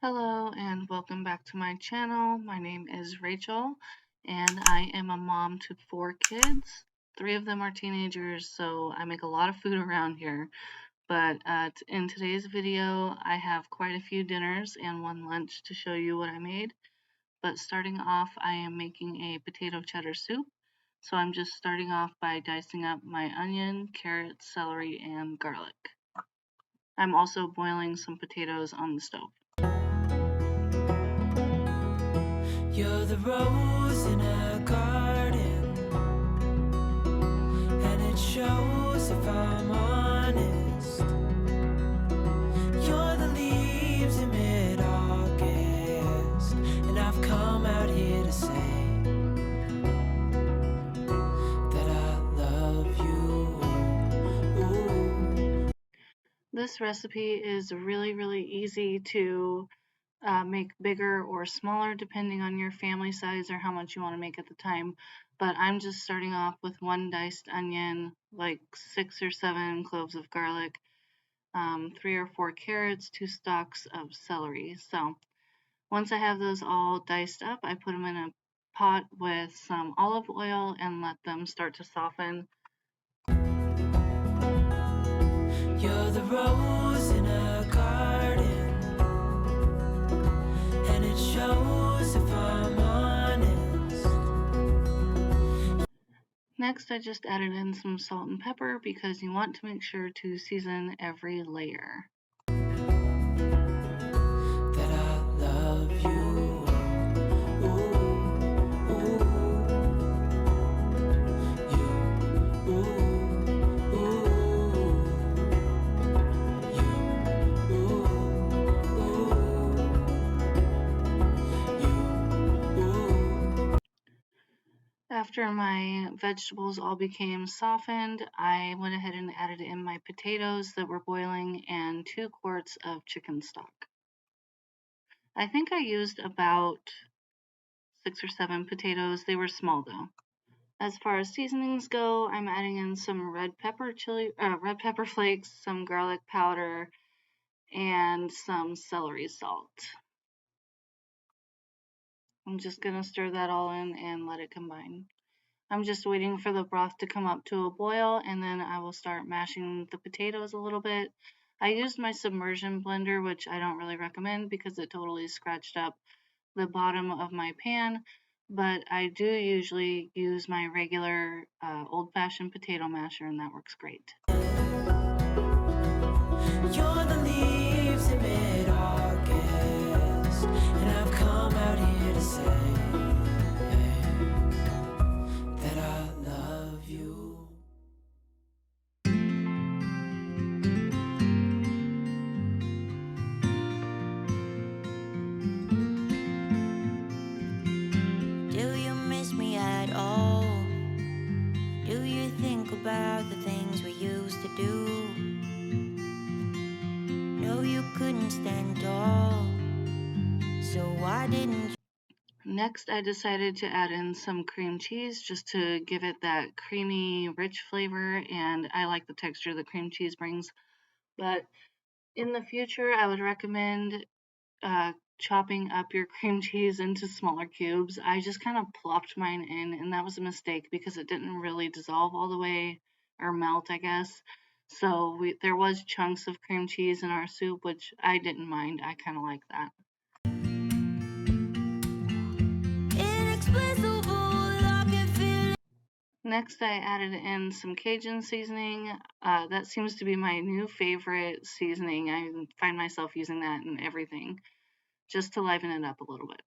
Hello and welcome back to my channel. My name is Rachel and I am a mom to 4 kids. 3 of them are teenagers, so I make a lot of food around here. But in today's video, I have quite a few dinners and one lunch to show you what I made. But starting off, I am making a potato cheddar soup. So I'm just starting off by dicing up my onion, carrots, celery, and garlic. I'm also boiling some potatoes on the stove. You're the rose in a garden, and it shows if I'm honest. You're the leaves in mid-August, and I've come out here to say that I love you. Ooh. This recipe is really easy to make bigger or smaller depending on your family size or how much you want to make at the time. But I'm just starting off with 1 diced onion, like 6 or 7 cloves of garlic, 3 or 4 carrots, 2 stalks of celery. So once I have those all diced up, I put them in a pot with some olive oil and let them start to soften. You're the rose in a garden, and it shows if I'm honest. Next, I just added in some salt and pepper because you want to make sure to season every layer. That I love you. After my vegetables all became softened, I went ahead and added in my potatoes that were boiling and 2 quarts of chicken stock. I think I used about 6 or 7 potatoes. They were small though. As far as seasonings go, I'm adding in some red pepper flakes, some garlic powder, and some celery salt. I'm just gonna stir that all in and let it combine. I'm just waiting for the broth to come up to a boil and then I will start mashing the potatoes a little bit. I used my submersion blender, which I don't really recommend because it totally scratched up the bottom of my pan, but I do usually use my regular old-fashioned potato masher and that works great. You're the leaves in mid-August, and I've come out here to say that I love you. Do you miss me at all? Do you think about the things we used to do? No, you couldn't stand tall, so why didn't you? Next, I decided to add in some cream cheese just to give it that creamy, rich flavor, and I like the texture the cream cheese brings. But in the future, I would recommend chopping up your cream cheese into smaller cubes. I just kind of plopped mine in, and that was a mistake because it didn't really dissolve all the way or melt, I guess. So there was chunks of cream cheese in our soup, which I didn't mind. I kind of like that. Next, I added in some Cajun seasoning. That seems to be my new favorite seasoning. I find myself using that in everything just to liven it up a little bit.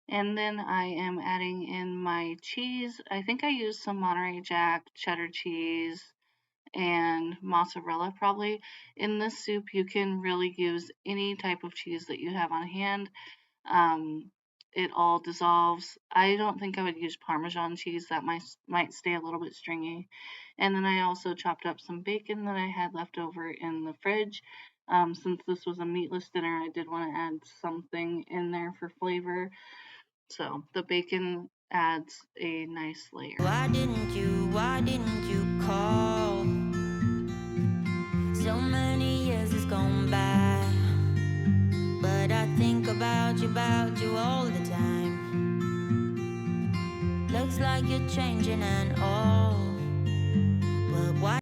And then I am adding in my cheese. I think I used some Monterey Jack, cheddar cheese, and mozzarella probably. In this soup, you can really use any type of cheese that you have on hand. It all dissolves. I don't think I would use Parmesan cheese. That might stay a little bit stringy. And then I also chopped up some bacon that I had left over in the fridge. Since this was a meatless dinner, I did want to add something in there for flavor. So the bacon adds a nice layer. Why didn't you call? So many years has gone by, but about you all the time. Looks like you're changing and all, but why?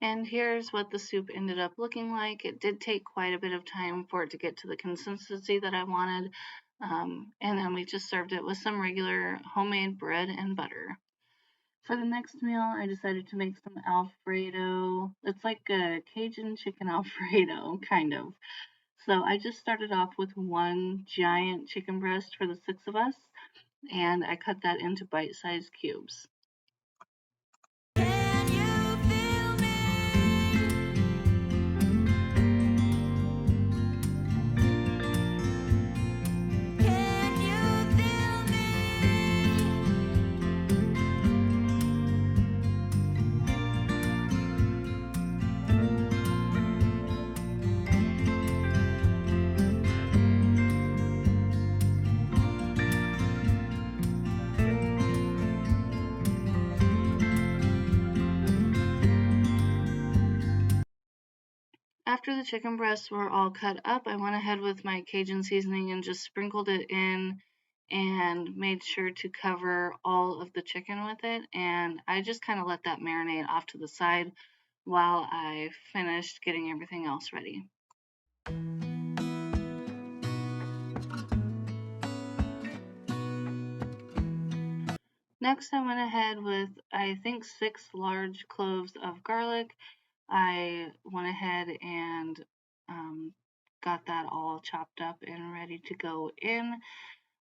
And here's what the soup ended up looking like. It did take quite a bit of time for it to get to the consistency that I wanted. And then we just served it with some regular homemade bread and butter. For the next meal, I decided to make some Alfredo. It's like a Cajun chicken Alfredo, kind of. So I just started off with one giant chicken breast for the six of us, and I cut that into bite-sized cubes. Can you feel me? Can you feel me? After the chicken breasts were all cut up, I went ahead with my Cajun seasoning and just sprinkled it in and made sure to cover all of the chicken with it. And I just kind of let that marinate off to the side while I finished getting everything else ready. Next, I went ahead with, I think, 6 large cloves of garlic. I went ahead and got that all chopped up and ready to go in.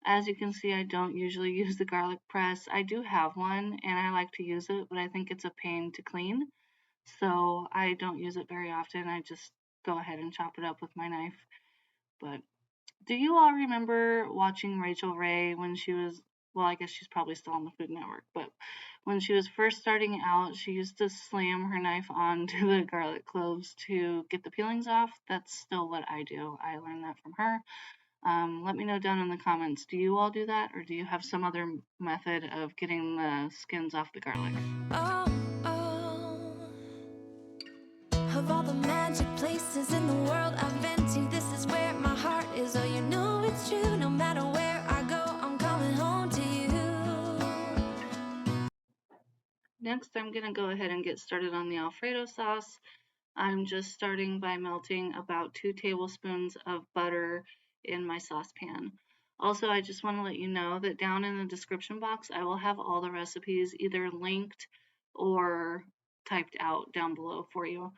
As you can see, I don't usually use the garlic press. I do have one and I like to use it, but I think it's a pain to clean. So I don't use it very often. I just go ahead and chop it up with my knife. But do you all remember watching Rachel Ray when she was, well, I guess she's probably still on the Food Network, but when she was first starting out, she used to slam her knife onto the garlic cloves to get the peelings off. That's still what I do. I learned that from her. Let me know down in the comments, do you all do that, or do you have some other method of getting the skins off the garlic? Oh, oh. Of all the magic places in the world I've been to, this is where my heart is. Oh, you know it's true. No matter where I go, I'm coming home to you. Next, I'm going to go ahead and get started on the Alfredo sauce. I'm just starting by melting about 2 tablespoons of butter in my saucepan. Also, I just want to let you know that down in the description box, I will have all the recipes either linked or typed out down below for you.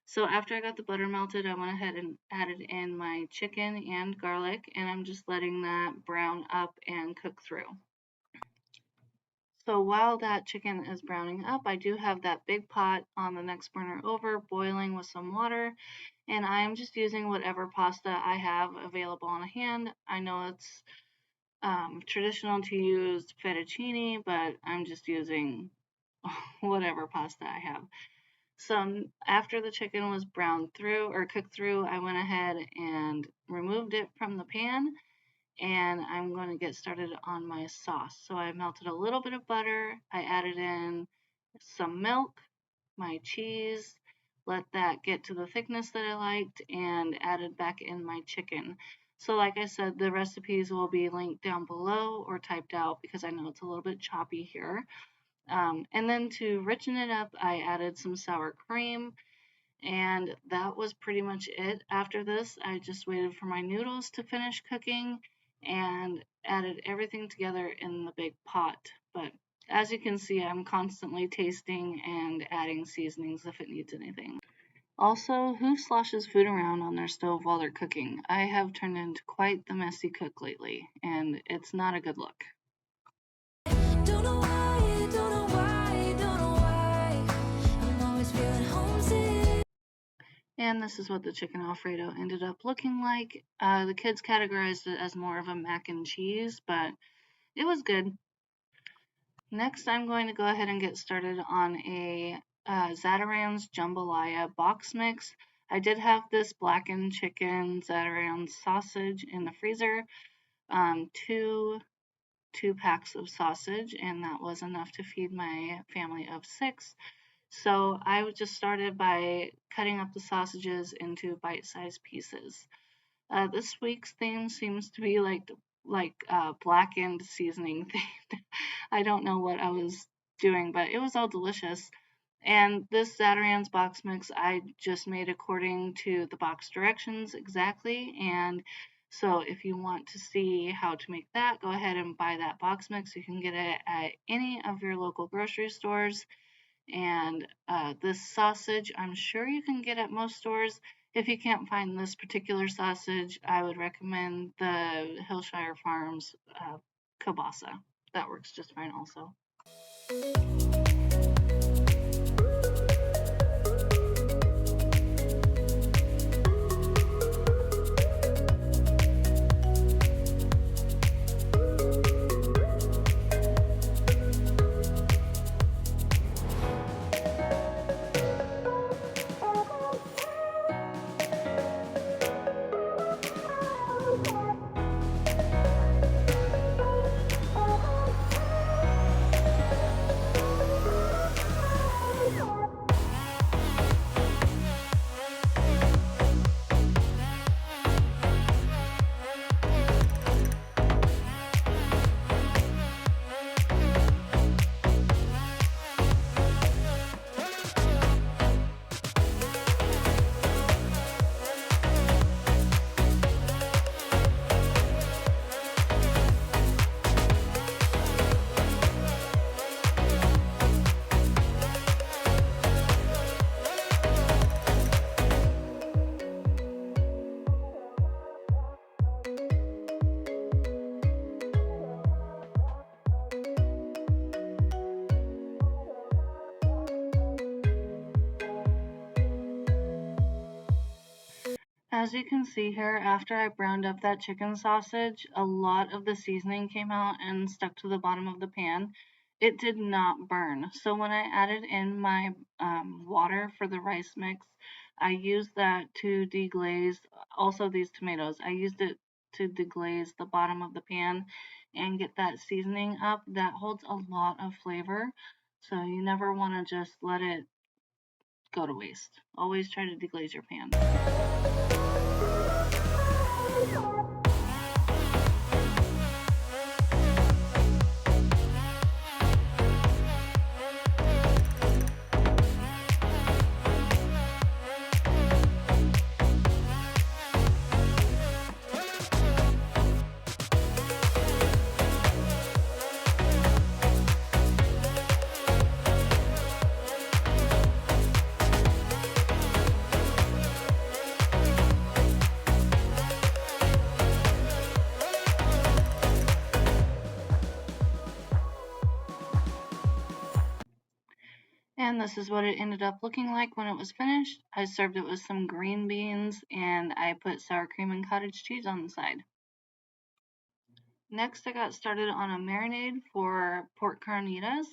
So after I got the butter melted, I went ahead and added in my chicken and garlic, and I'm just letting that brown up and cook through. So while that chicken is browning up, I do have that big pot on the next burner over, boiling with some water, and I'm just using whatever pasta I have available on hand. I know it's traditional to use fettuccine, but I'm just using whatever pasta I have. So after the chicken was browned through or cooked through, I went ahead and removed it from the pan, and I'm going to get started on my sauce. So I melted a little bit of butter, I added in some milk, my cheese, let that get to the thickness that I liked, and added back in my chicken. So like I said, the recipes will be linked down below or typed out because I know it's a little bit choppy here. And then to richen it up, I added some sour cream, and that was pretty much it. After this, I just waited for my noodles to finish cooking and added everything together in the big pot. But as you can see, I'm constantly tasting and adding seasonings if it needs anything. Also, who sloshes food around on their stove while they're cooking? I have turned into quite the messy cook lately, and it's not a good look. Don't know why, don't know why, don't know why. I'm always feeling homesick. And this is what the chicken Alfredo ended up looking like. The kids categorized it as more of a mac and cheese, but it was good. Next, I'm going to go ahead and get started on a Zatarain's Jambalaya Box mix. I did have this blackened chicken Zatarain's sausage in the freezer, two packs of sausage, and that was enough to feed my family of 6. So I just started by cutting up the sausages into bite-sized pieces. This week's theme seems to be blackened seasoning themed. I don't know what I was doing, but it was all delicious. And this Zatarain's box mix I just made according to the box directions exactly. And so if you want to see how to make that, go ahead and buy that box mix. You can get it at any of your local grocery stores. And this sausage, I'm sure you can get at most stores. If you can't find this particular sausage, I would recommend the Hillshire Farms kielbasa. That works just fine also. As you can see here, after I browned up that chicken sausage, a lot of the seasoning came out and stuck to the bottom of the pan. It did not burn. So when I added in my water for the rice mix, I used that to deglaze also these tomatoes. I used it to deglaze the bottom of the pan and get that seasoning up. That holds a lot of flavor. So you never want to just let it go to waste. Always try to deglaze your pan. And this is what it ended up looking like when it was finished. I served it with some green beans and I put sour cream and cottage cheese on the side. Next, I got started on a marinade for pork carnitas.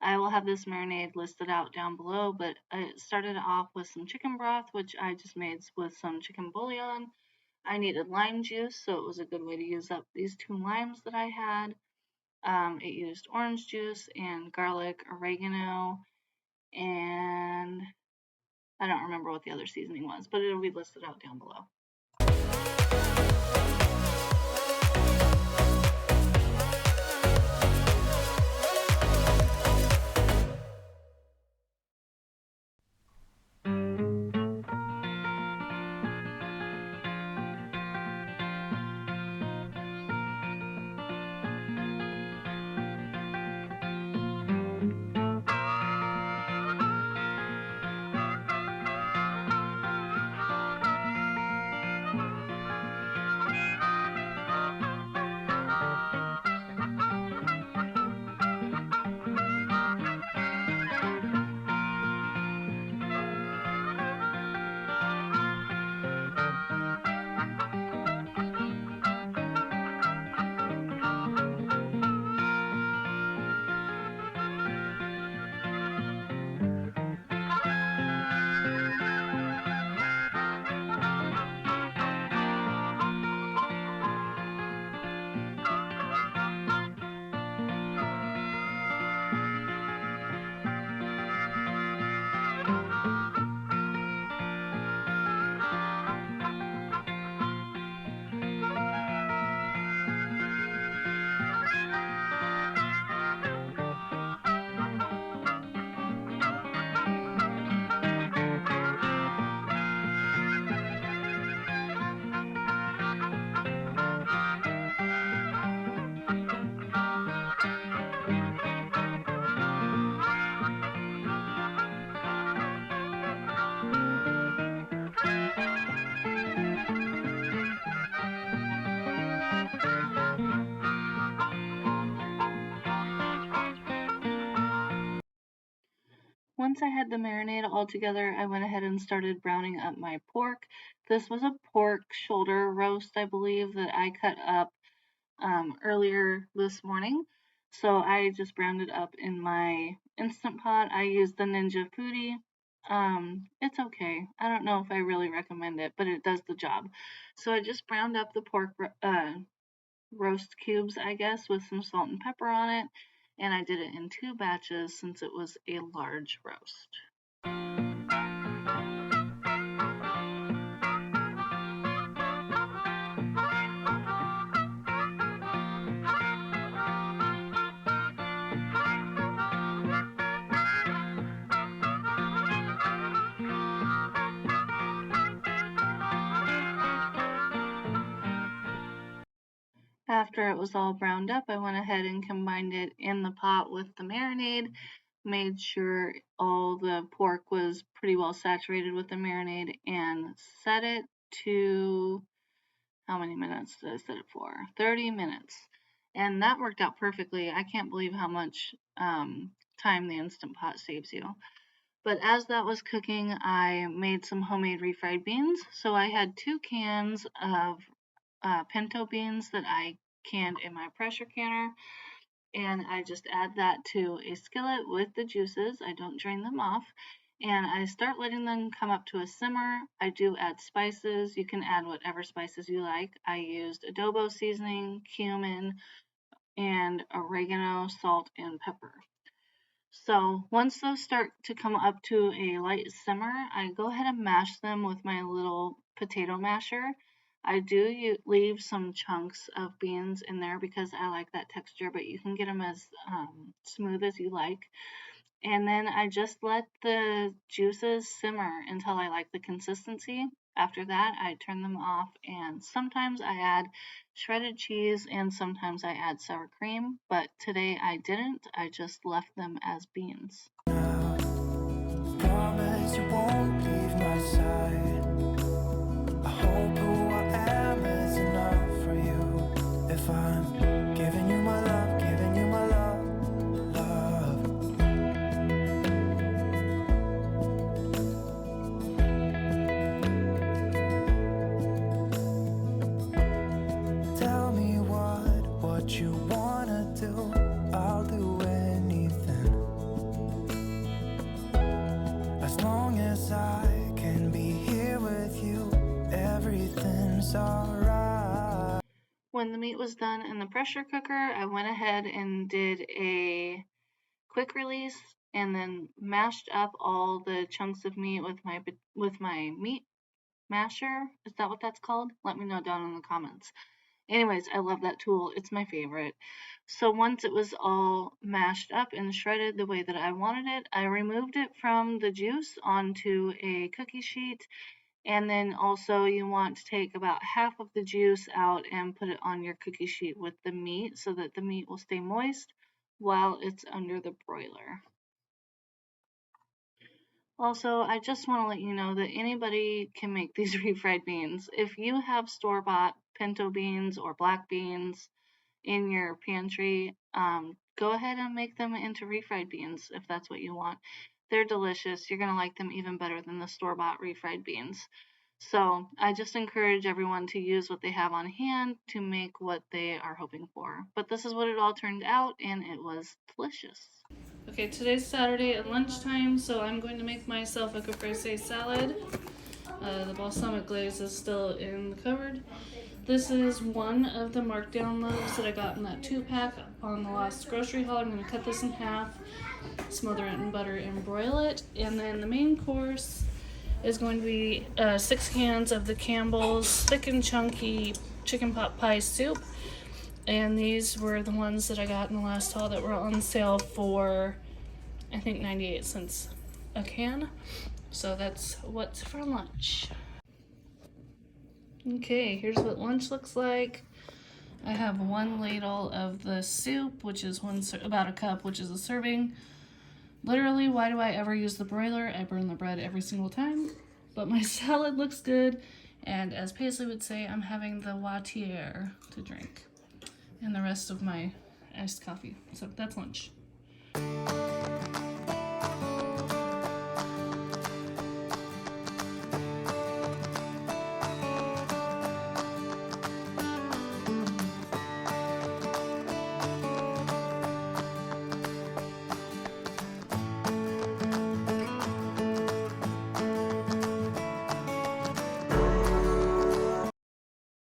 I will have this marinade listed out down below, but I started off with some chicken broth, which I just made with some chicken bouillon. I needed lime juice, so it was a good way to use up these 2 limes that I had. It used orange juice and garlic, oregano, and I don't remember what the other seasoning was, but it'll be listed out down below. once I had the marinade all together, I went ahead and started browning up my pork. This was a pork shoulder roast, I believe, that I cut up earlier this morning. So I just browned it up in my Instant Pot. I used the Ninja Foodie. It's okay. I don't know if I really recommend it, but it does the job. So I just browned up the pork roast cubes, I guess, with some salt and pepper on it. And I did it in 2 batches since it was a large roast. After it was all browned up, I went ahead and combined it in the pot with the marinade, made sure all the pork was pretty well saturated with the marinade, and set it to, how many minutes did I set it for? 30 minutes. And that worked out perfectly. I can't believe how much time the Instant Pot saves you. But as that was cooking, I made some homemade refried beans. So I had 2 cans of pinto beans that I canned in my pressure canner, and I just add that to a skillet with the juices. I don't drain them off, and I start letting them come up to a simmer. I do add spices. You can add whatever spices you like. I used adobo seasoning, cumin, and oregano, salt, and pepper. So once those start to come up to a light simmer, I go ahead and mash them with my little potato masher. I do leave some chunks of beans in there because I like that texture, but you can get them as smooth as you like. And then I just let the juices simmer until I like the consistency. After that, I turn them off, and sometimes I add shredded cheese and sometimes I add sour cream, but today I didn't. I just left them as beans. Promise you won't leave my side. I hope who I am is enough for you. If I'm giving you my love, giving you my love, love. Tell me what you wanna do. I'll do anything. As long as I can be here with you, everything's alright. When the meat was done in the pressure cooker, I went ahead and did a quick release and then mashed up all the chunks of meat with my meat masher. Is that what that's called? Let me know down in the comments. Anyways, I love that tool. It's my favorite. So once it was all mashed up and shredded the way that I wanted it, I removed it from the juice onto a cookie sheet. And then also you want to take about half of the juice out and put it on your cookie sheet with the meat so that the meat will stay moist while it's under the broiler. Also, I just want to let you know that anybody can make these refried beans. If you have store-bought pinto beans or black beans in your pantry, go ahead and make them into refried beans if that's what you want. They're delicious. You're going to like them even better than the store-bought refried beans. So I just encourage everyone to use what they have on hand to make what they are hoping for. But this is what it all turned out, and it was delicious. Okay, today's Saturday at lunchtime, so I'm going to make myself a caprese salad. The balsamic glaze is still in the cupboard. This is one of the markdown loaves that I got in that 2-pack on the last grocery haul. I'm going to cut this in half, smother it in butter, and broil it. And then the main course is going to be 6 cans of the Campbell's Thick and Chunky Chicken Pot Pie Soup. And these were the ones that I got in the last haul that were on sale for, I think, 98 cents a can. So that's what's for lunch. Okay, here's what lunch looks like. I have 1 ladle of the soup, which is about a cup, which is a serving. Literally, why do I ever use the broiler? I burn the bread every single time. But my salad looks good, and as Paisley would say, I'm having the water to drink. And the rest of my iced coffee. So that's lunch.